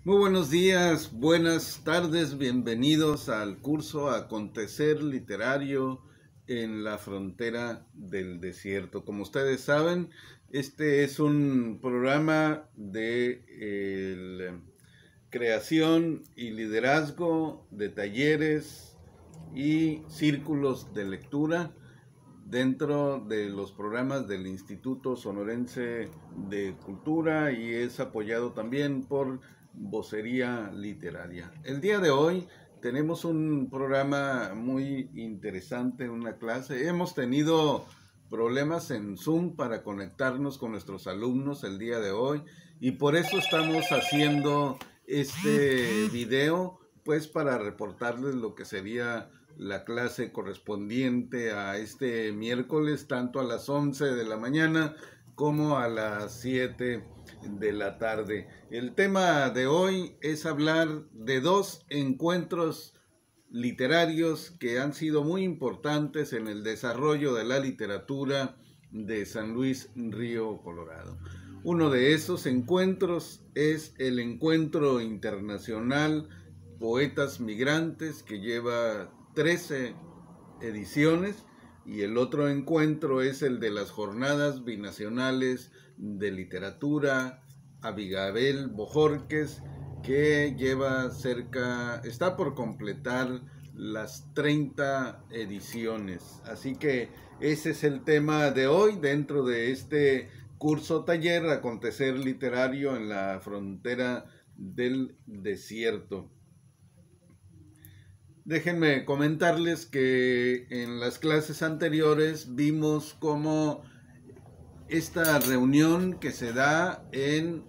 Muy buenos días, buenas tardes, bienvenidos al curso Acontecer Literario en la Frontera del Desierto. Como ustedes saben, este es un programa de creación y liderazgo de talleres y círculos de lectura dentro de los programas del Instituto Sonorense de Cultura y es apoyado también por Vocería Literaria. El día de hoy tenemos un programa muy interesante, una clase. Hemos tenido problemas en Zoom para conectarnos con nuestros alumnos el día de hoy y por eso estamos haciendo este video, pues para reportarles lo que sería la clase correspondiente a este miércoles, tanto a las 11 de la mañana como a las 7 de la tarde. El tema de hoy es hablar de dos encuentros literarios que han sido muy importantes en el desarrollo de la literatura de San Luis Río Colorado. Uno de esos encuentros es el Encuentro Internacional Poetas Migrantes, que lleva 13 ediciones, y el otro encuentro es el de las Jornadas Binacionales de Literatura Abigail Bojorquez, que está por completar las 30 ediciones. Así que ese es el tema de hoy dentro de este curso taller Acontecer Literario en la Frontera del Desierto. Déjenme comentarles que en las clases anteriores vimos cómo esta reunión que se da en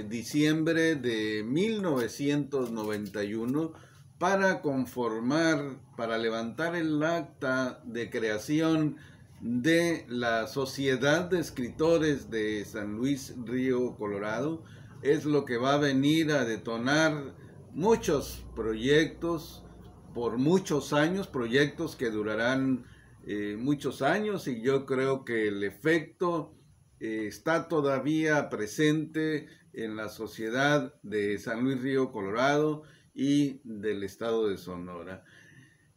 diciembre de 1991 para levantar el acta de creación de la Sociedad de Escritores de San Luis Río Colorado, es lo que va a venir a detonar muchos proyectos por muchos años, proyectos que durarán muchos años, y yo creo que el efecto está todavía presente en la sociedad de San Luis Río Colorado y del estado de Sonora.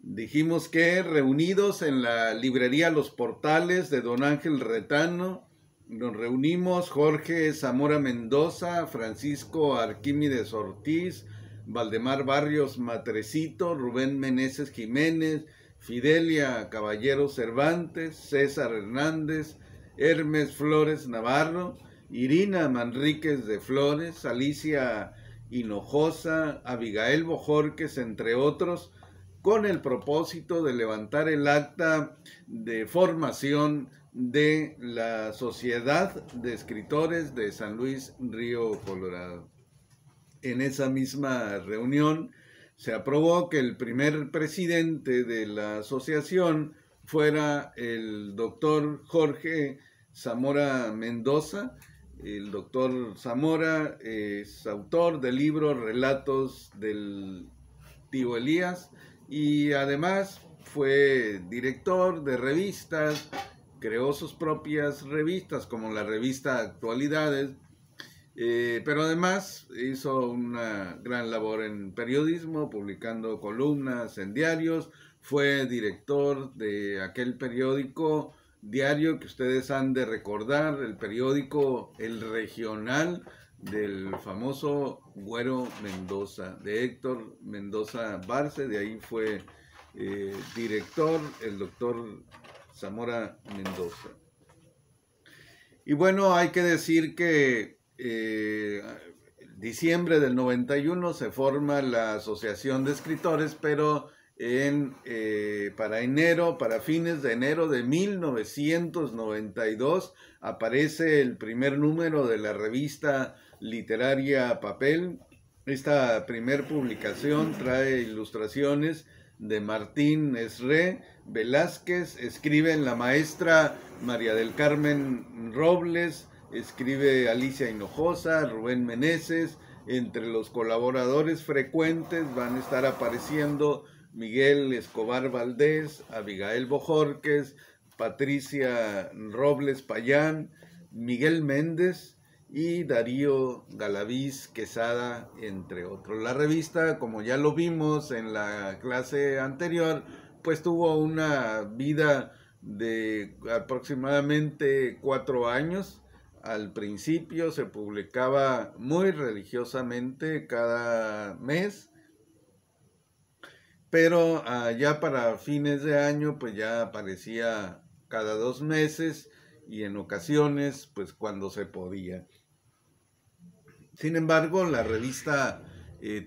Dijimos que reunidos en la librería Los Portales de Don Ángel Retano, nos reunimos Jorge Zamora Mendoza, Francisco Arquímedes Ortiz, Valdemar Barrios Matrecito, Rubén Meneses Jiménez, Fidelia Caballero Cervantes, César Hernández, Hermes Flores Navarro, Irina Manríquez de Flores, Alicia Hinojosa, Abigail Bojorquez, entre otros, con el propósito de levantar el acta de formación de la Sociedad de Escritores de San Luis Río Colorado. En esa misma reunión se aprobó que el primer presidente de la asociación fuera el doctor Jorge Zamora Mendoza. El doctor Zamora es autor del libro Relatos del Tío Elías y además fue director de revistas, creó sus propias revistas como la revista Actualidades, pero además hizo una gran labor en periodismo, publicando columnas en diarios. Fue director de aquel periódico diario que ustedes han de recordar, el periódico El Regional, del famoso Güero Mendoza, de Héctor Mendoza Barce. De ahí fue director el doctor Zamora Mendoza. Y bueno, hay que decir que diciembre del 91 se forma la Asociación de Escritores, pero para fines de enero de 1992 aparece el primer número de la revista literaria Papel. Esta primer publicación trae ilustraciones de Martín Esré Velázquez, escriben la maestra María del Carmen Robles, escribe Alicia Hinojosa, Rubén Meneses. Entre los colaboradores frecuentes van a estar apareciendo Miguel Escobar Valdés, Abigail Bojorquez, Patricia Robles Payán, Miguel Méndez y Darío Galaviz Quesada, entre otros. La revista, como ya lo vimos en la clase anterior, pues tuvo una vida de aproximadamente 4 años. Al principio se publicaba muy religiosamente cada mes, pero ya para fines de año pues ya aparecía cada 2 meses y en ocasiones pues cuando se podía. Sin embargo, la revista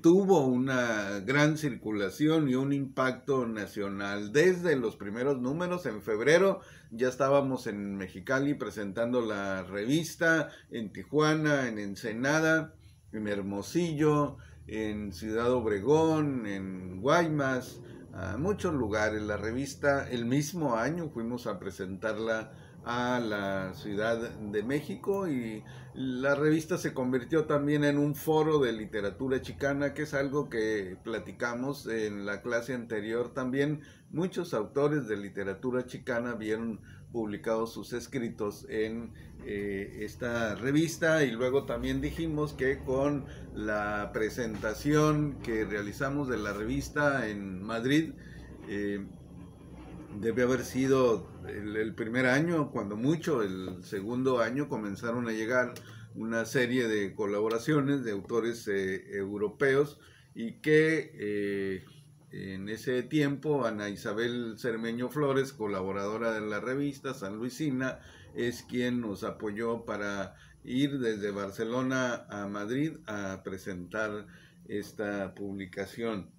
tuvo una gran circulación y un impacto nacional. Desde los primeros números, en febrero, ya estábamos en Mexicali presentando la revista, en Tijuana, en Ensenada, en Hermosillo, en Ciudad Obregón, en Guaymas, a muchos lugares. La revista, el mismo año fuimos a presentarla a la Ciudad de México, y la revista se convirtió también en un foro de literatura chicana, que es algo que platicamos en la clase anterior también. Muchos autores de literatura chicana vieron publicados sus escritos en esta revista, y luego también dijimos que con la presentación que realizamos de la revista en Madrid, debe haber sido el primer año, cuando mucho, el segundo año comenzaron a llegar una serie de colaboraciones de autores europeos, y que en ese tiempo Ana Isabel Cermeño Flores, colaboradora de la revista sanluisina, es quien nos apoyó para ir desde Barcelona a Madrid a presentar esta publicación.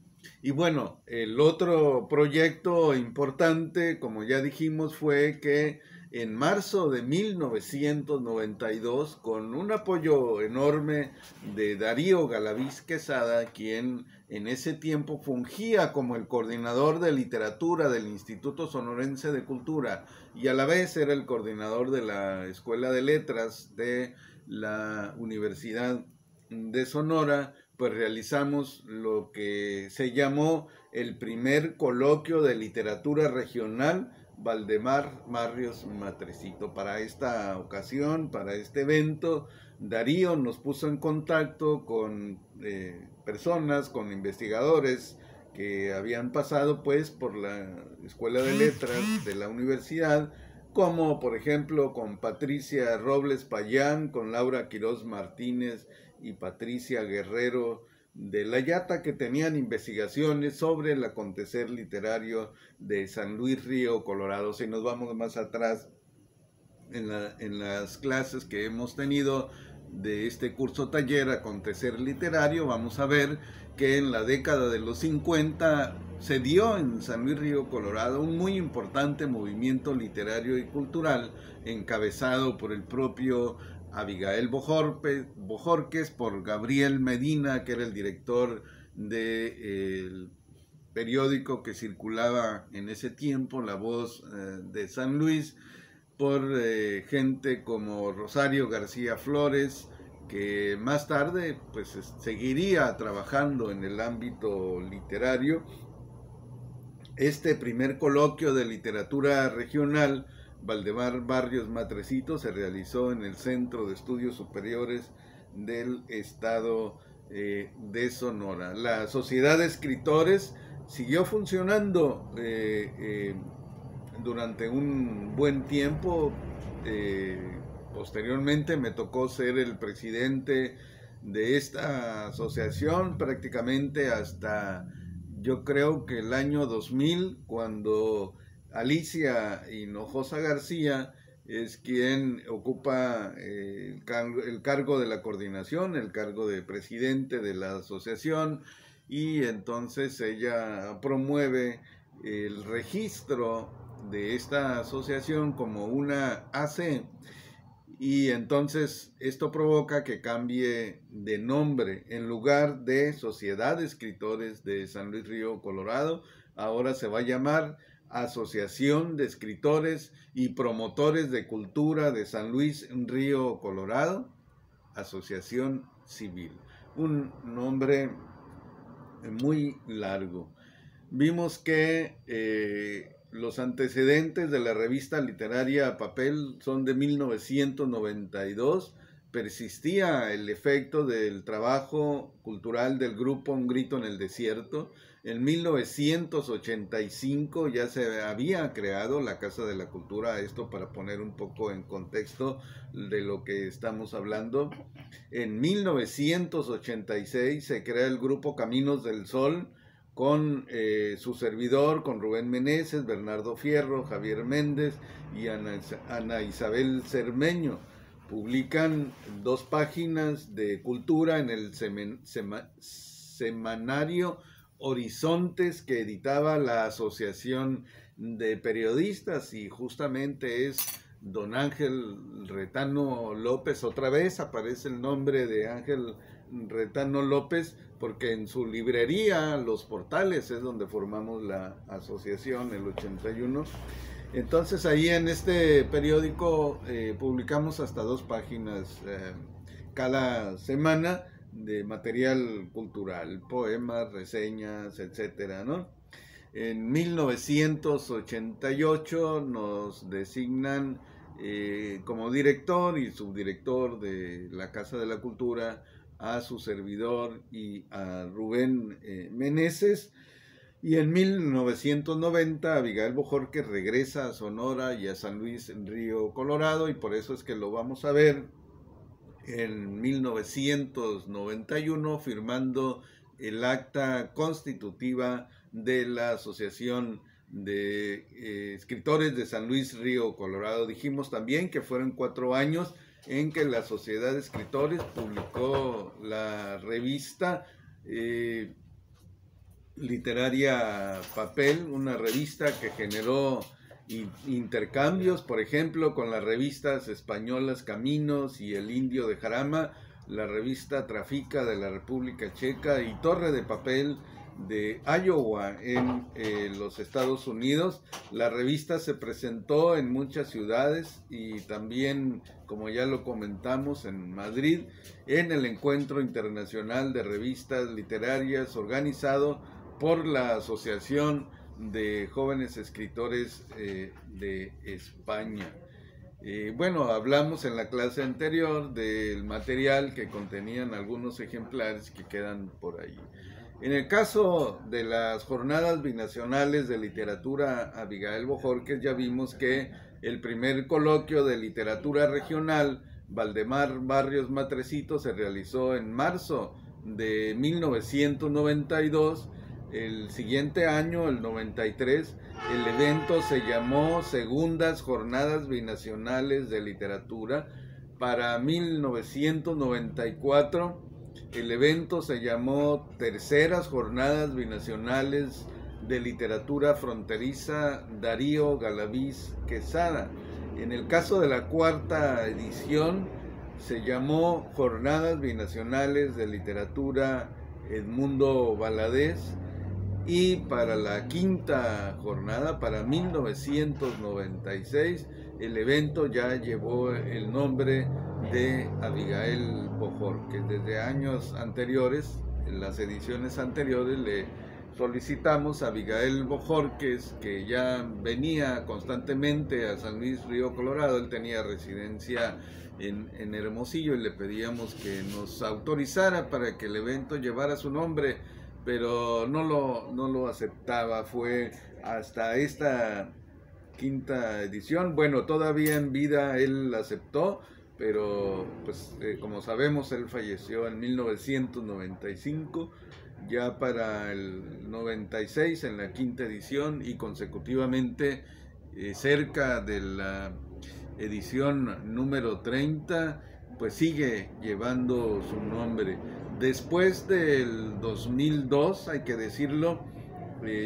Y bueno, el otro proyecto importante, como ya dijimos, fue que en marzo de 1992, con un apoyo enorme de Darío Galaviz Quesada, quien en ese tiempo fungía como el coordinador de literatura del Instituto Sonorense de Cultura, y a la vez era el coordinador de la Escuela de Letras de la Universidad de Sonora, pues realizamos lo que se llamó el primer coloquio de literatura regional Valdemar Barrios Matrecito. Para esta ocasión, para este evento, Darío nos puso en contacto con personas, con investigadores que habían pasado pues por la Escuela de Letras de la universidad, como por ejemplo con Patricia Robles Payán, con Laura Quiroz Martínez y Patricia Guerrero de la Yata, que tenían investigaciones sobre el acontecer literario de San Luis Río Colorado. Si nos vamos más atrás en las clases que hemos tenido de este curso taller Acontecer Literario, vamos a ver que en la década de los 50 se dio en San Luis Río Colorado un muy importante movimiento literario y cultural, encabezado por el propio Abigail Bojorquez, por Gabriel Medina, que era el director del periódico que circulaba en ese tiempo, La Voz de San Luis, por gente como Rosario García Flores, que más tarde pues seguiría trabajando en el ámbito literario. Este primer coloquio de literatura regional, Valdemar Barrios Matrecito, se realizó en el Centro de Estudios Superiores del Estado de Sonora. La Sociedad de Escritores siguió funcionando durante un buen tiempo. Posteriormente me tocó ser el presidente de esta asociación prácticamente hasta, yo creo que el año 2000, cuando Alicia Hinojosa García es quien ocupa el cargo de la coordinación, el cargo de presidente de la asociación, y entonces ella promueve el registro de esta asociación como una AC, y entonces esto provoca que cambie de nombre. En lugar de Sociedad de Escritores de San Luis Río Colorado, ahora se va a llamar Asociación de Escritores y Promotores de Cultura de San Luis Río Colorado, Asociación Civil. Un nombre muy largo. Vimos que los antecedentes de la revista literaria Papel son de 1992, persistía el efecto del trabajo cultural del grupo Un Grito en el Desierto. En 1985 ya se había creado la Casa de la Cultura, esto para poner un poco en contexto de lo que estamos hablando. En 1986 se crea el grupo Caminos del Sol con su servidor, con Rubén Meneses, Bernardo Fierro, Javier Méndez y Ana Isabel Cermeño. Publican 2 páginas de cultura en el semanario Horizontes que editaba la Asociación de Periodistas, y justamente es don Ángel Retano López. Otra vez aparece el nombre de Ángel Retano López porque en su librería Los Portales es donde formamos la asociación, el 81. Entonces ahí en este periódico publicamos hasta 2 páginas cada semana de material cultural, poemas, reseñas, etcétera, ¿no? En 1988 nos designan como director y subdirector de la Casa de la Cultura a su servidor y a Rubén Meneses. Y en 1990 Abigail Bojorquez regresa a Sonora y a San Luis Río Colorado, y por eso es que lo vamos a ver en 1991 firmando el acta constitutiva de la Asociación de Escritores de San Luis Río Colorado. Dijimos también que fueron 4 años en que la Sociedad de Escritores publicó la revista literaria Papel, una revista que generó intercambios, por ejemplo, con las revistas españolas Caminos y El Indio de Jarama, la revista Trafica de la República Checa y Torre de Papel de Iowa en los Estados Unidos. La revista se presentó en muchas ciudades y también, como ya lo comentamos, en Madrid, en el Encuentro Internacional de Revistas Literarias organizado por la Asociación de Jóvenes Escritores de España. Bueno, hablamos en la clase anterior del material que contenían algunos ejemplares que quedan por ahí. En el caso de las jornadas binacionales de literatura Abigail Bojorquez, ya vimos que el primer coloquio de literatura regional Valdemar Barrios Matrecito se realizó en marzo de 1992. El siguiente año, el 93, el evento se llamó Segundas Jornadas Binacionales de Literatura. Para 1994, el evento se llamó Terceras Jornadas Binacionales de Literatura Fronteriza Darío Galaviz Quesada. En el caso de la 4ª edición, se llamó Jornadas Binacionales de Literatura Edmundo Valadez. Y para la 5ª jornada, para 1996, el evento ya llevó el nombre de Abigail Bojorquez. Desde años anteriores, en las ediciones anteriores, le solicitamos a Abigail Bojorquez, que ya venía constantemente a San Luis Río Colorado. Él tenía residencia en Hermosillo, y le pedíamos que nos autorizara para que el evento llevara su nombre, pero no lo aceptaba. Fue hasta esta 5ª edición, bueno, todavía en vida él aceptó, pero pues como sabemos, él falleció en 1995, ya para el 96 en la 5ª edición, y consecutivamente cerca de la edición número 30, pues sigue llevando su nombre. Después del 2002, hay que decirlo,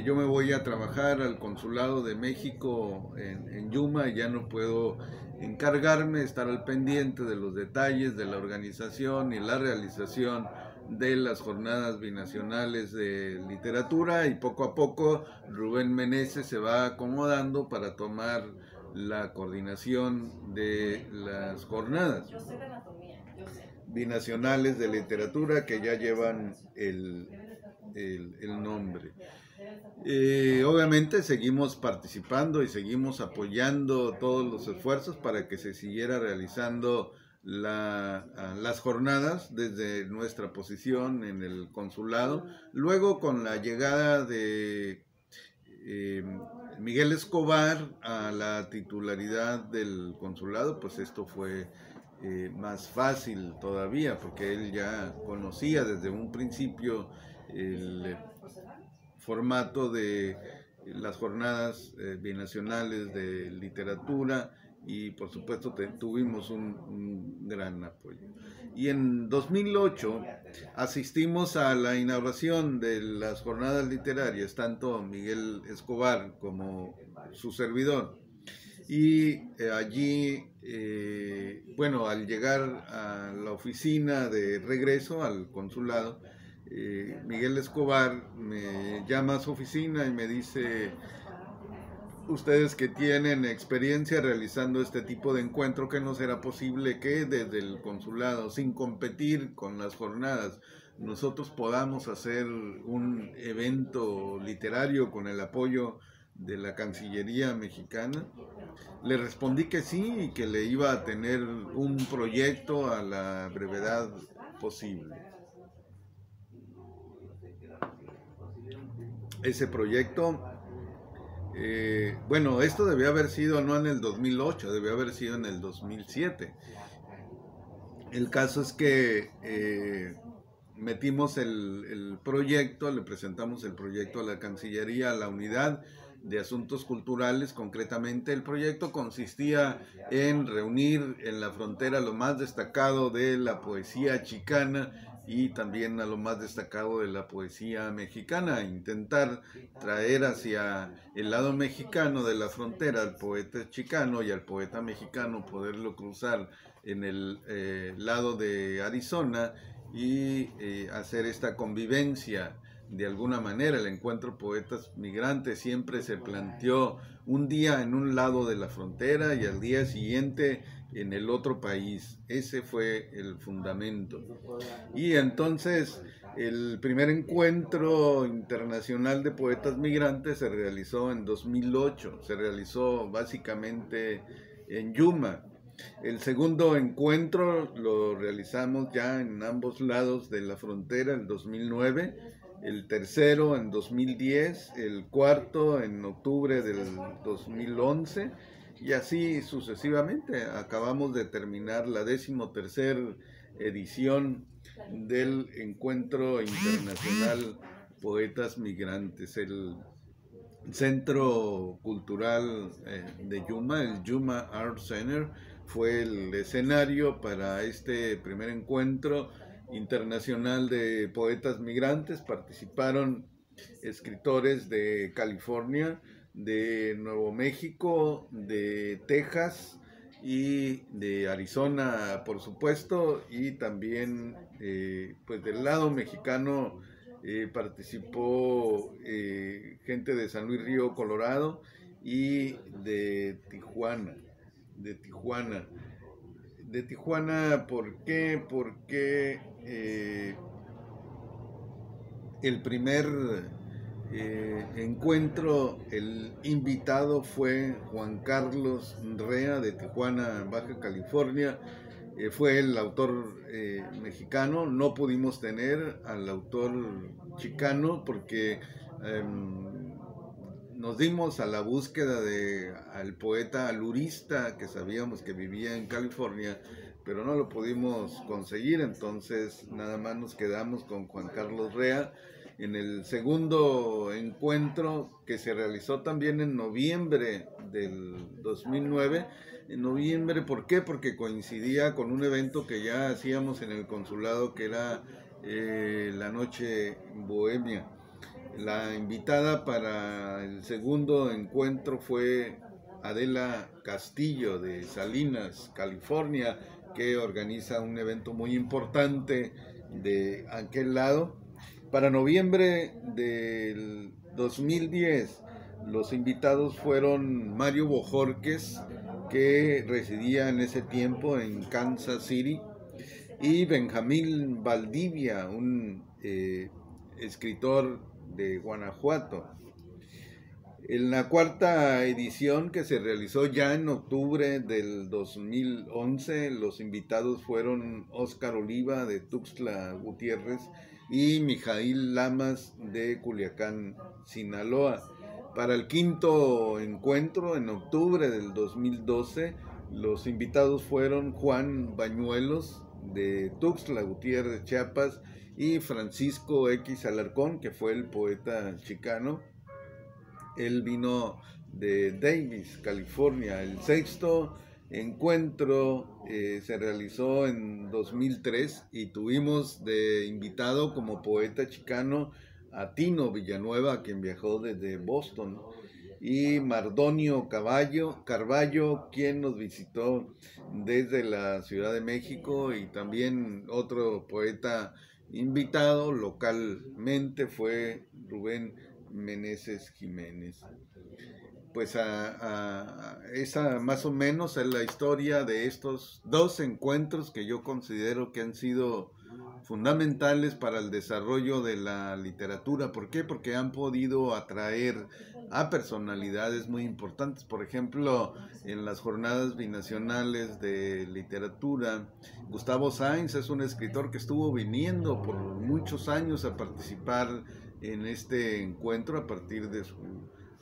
yo me voy a trabajar al Consulado de México en Yuma, y ya no puedo encargarme, estar al pendiente de los detalles de la organización y la realización de las jornadas binacionales de literatura, y poco a poco Rubén Meneses se va acomodando para tomar la coordinación de las jornadas binacionales de literatura, que ya llevan el nombre. Obviamente seguimos participando y seguimos apoyando todos los esfuerzos para que se siguiera realizando las jornadas desde nuestra posición en el consulado. Luego, con la llegada de Miguel Escobar a la titularidad del consulado, pues esto fue más fácil todavía, porque él ya conocía desde un principio el formato de las jornadas binacionales de literatura, y por supuesto tuvimos un gran apoyo. Y en 2008 asistimos a la inauguración de las jornadas literarias, tanto Miguel Escobar como su servidor. Y allí, bueno, al llegar a la oficina de regreso al consulado, Miguel Escobar me llama a su oficina y me dice: ustedes que tienen experiencia realizando este tipo de encuentro, ¿que no será posible que desde el consulado, sin competir con las jornadas, nosotros podamos hacer un evento literario con el apoyo de la Cancillería mexicana? Le respondí que sí, y que le iba a tener un proyecto a la brevedad posible. Ese proyecto, bueno, esto debió haber sido no en el 2008, debió haber sido en el 2007. El caso es que metimos el proyecto, le presentamos el proyecto a la Cancillería, a la Unidad de Asuntos Culturales. Concretamente, el proyecto consistía en reunir en la frontera lo más destacado de la poesía chicana y también a lo más destacado de la poesía mexicana, intentar traer hacia el lado mexicano de la frontera al poeta chicano y al poeta mexicano, poderlo cruzar en el lado de Arizona y hacer esta convivencia. De alguna manera, el encuentro Poetas Migrantes siempre se planteó un día en un lado de la frontera y al día siguiente en el otro país. Ese fue el fundamento. Y entonces el primer encuentro internacional de poetas migrantes se realizó en 2008. Se realizó básicamente en Yuma. El segundo encuentro lo realizamos ya en ambos lados de la frontera en 2009, el tercero en 2010, el cuarto en octubre del 2011 y así sucesivamente. Acabamos de terminar la 13ª edición del Encuentro Internacional Poetas Migrantes. El Centro Cultural de Yuma, el Yuma Art Center, fue el escenario para este primer encuentro internacional de poetas migrantes. Participaron escritores de California, de Nuevo México, de Texas y de Arizona, por supuesto, y también pues del lado mexicano participó gente de San Luis Río Colorado y de Tijuana. ¿Por qué? Porque el primer encuentro, el invitado fue Juan Carlos Rea de Tijuana, Baja California. Fue el autor mexicano. No pudimos tener al autor chicano porque nos dimos a la búsqueda al poeta alurista que sabíamos que vivía en California, pero no lo pudimos conseguir. Entonces nada más nos quedamos con Juan Carlos Rea. En el segundo encuentro, que se realizó también en noviembre del 2009, en noviembre, ¿por qué? Porque coincidía con un evento que ya hacíamos en el consulado, que era la Noche Bohemia. La invitada para el segundo encuentro fue Adela Castillo de Salinas, California, que organiza un evento muy importante de aquel lado. Para noviembre del 2010, los invitados fueron Mario Bojorquez, que residía en ese tiempo en Kansas City, y Benjamín Valdivia, un escritor de Guanajuato. En la cuarta edición, que se realizó ya en octubre del 2011, los invitados fueron Óscar Oliva de Tuxtla Gutiérrez y Mijail Lamas de Culiacán, Sinaloa. Para el quinto encuentro, en octubre del 2012, los invitados fueron Juan Bañuelos de Tuxtla Gutiérrez, Chiapas, y Francisco X Alarcón, que fue el poeta chicano. Él vino de Davis, California. El sexto encuentro se realizó en 2003 y tuvimos de invitado como poeta chicano a Tino Villanueva, quien viajó desde Boston, y Mardonio Carballo, quien nos visitó desde la Ciudad de México, y también otro poeta invitado localmente fue Rubén Meneses Jiménez. Pues esa más o menos es la historia de estos dos encuentros que yo considero que han sido fundamentales para el desarrollo de la literatura. ¿Por qué? Porque han podido atraer a personalidades muy importantes. Por ejemplo, en las jornadas binacionales de literatura, Gustavo Sáenz es un escritor que estuvo viniendo por muchos años a participar en este encuentro a partir de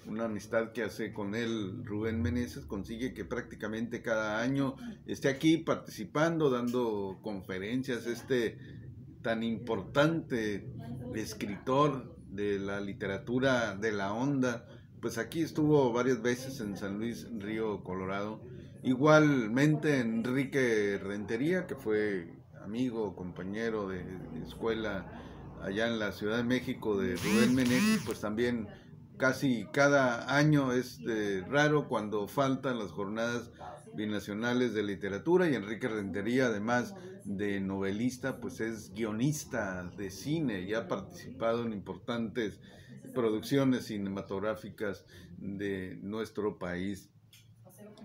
una amistad que hace con él Rubén Meneses. Consigue que prácticamente cada año esté aquí participando, dando conferencias, tan importante escritor de la literatura de la onda. Pues aquí estuvo varias veces en San Luis Río Colorado. Igualmente Enrique Rentería, que fue amigo, compañero de escuela allá en la Ciudad de México de Rubén Meneses, pues también casi cada año es raro cuando faltan las jornadas binacionales de literatura. Y Enrique Rentería, además de novelista, pues es guionista de cine y ha participado en importantes producciones cinematográficas de nuestro país.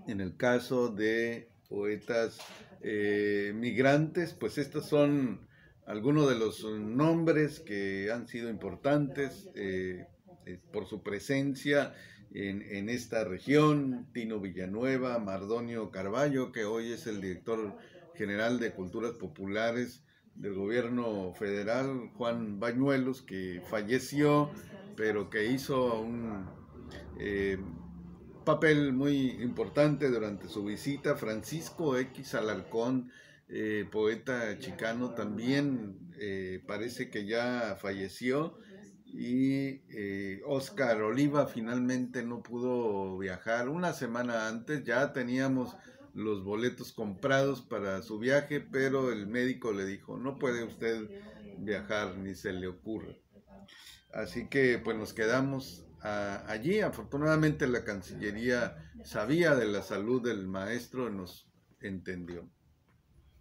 En el caso de poetas migrantes, pues estos son algunos de los nombres que han sido importantes por su presencia en esta región: Tino Villanueva, Mardonio Carballo, que hoy es el director general de Culturas Populares del gobierno federal; Juan Bañuelos, que falleció, pero que hizo un papel muy importante durante su visita; Francisco X Alarcón, poeta chicano, también parece que ya falleció; y Óscar Oliva finalmente no pudo viajar. Una semana antes ya teníamos los boletos comprados para su viaje, pero el médico le dijo: no puede usted viajar, ni se le ocurra. Así que pues nos quedamos allí. Afortunadamente la Cancillería sabía de la salud del maestro y nos entendió.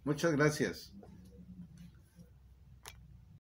Muchas gracias.